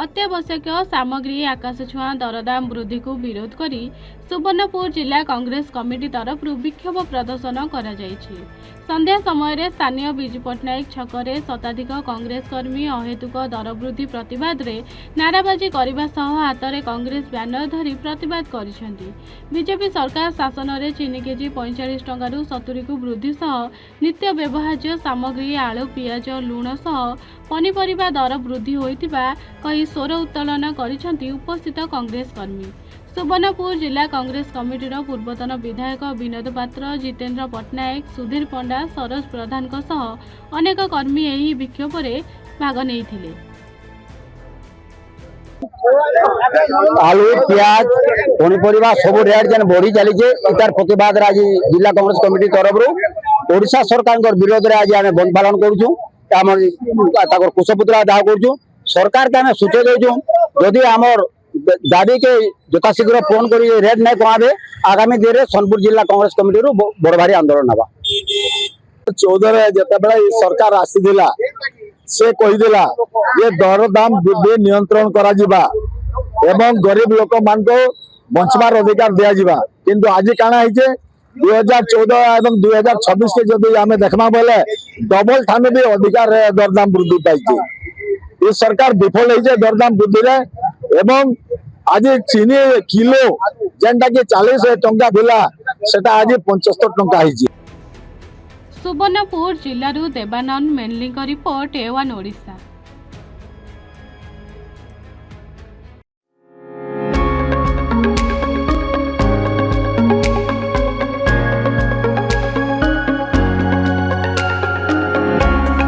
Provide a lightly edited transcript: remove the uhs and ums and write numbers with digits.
अत्यावश्यक सामग्री आकाश छुआ दरदाम वृद्धि को विरोध करी सुवर्णपुर जिला कांग्रेस कमिटी तरफ विक्षोभ प्रदर्शन करा जायछि। संध्या समय स्थानीय विजु पट्टनायक छकरे शताधिक कांग्रेस कर्मी अहेतुक दर वृद्धि प्रतिवाद रे नाराबाजी करने सह हाथ में कांग्रेस बैनर धरी प्रतिवाद करिसेंति। बीजेपी सरकार शासन में चीनी केजी 45 टंकारु 70 को वृद्धि सह नित्य व्यवहार्य सामग्री आलू पियाज लुण सह पनीपरिबा दर वृद्धि होइतिबा कही स्वर उत्तोलन करिसेंति उपस्थित कांग्रेस कर्मी। सुवर्णपुर जिला कांग्रेस कमिटीर पूर्वतन विधायक विनोद पात्र, जितेन्द्र पट्टनायक, सुधीर पंडा, सरोज प्रधान सह अनेक कर्मी एही विक्षोभ में भाग नेइथिले। आलू प्याज पनीपरिया सब रेट जेन बढ़ी चली तार प्रतिवाद आज जिला कांग्रेस कमिटी तरफ ओडिशा सरकार विरोध में आज आम बंद पालन करूँ कुशपुतला दाह करूँ। सरकार के आम सूचय देचु जदि आमर दाबी के यथाशीघ्र फोन कर रेट नहीं कमाबे आगामी दिन में सोनपुर जिला कांग्रेस कमिटी बड़ भारी आंदोलन हवा। 14 जिते सरकार आसीला से कहीदेला ये दर दाम वृद्धि नियंत्रण करा जिबा एवं गरीब लोक मान को बंचवार अधिकार दिया जिबा। किंतु आज काना है 2014 एवं 2026 के जब आम देखमा बोले डबल ठाने भी अधिकार दरदाम वृद्धि पाई। ये सरकार विफल है दरदाम वृद्धि एवं आज चीनी किलो जेनटा कि 40 टंका थिला सेटा आज 75 टंका है। सुवर्णपुर जिल्लारू Devanand mainly report A1 Odisha.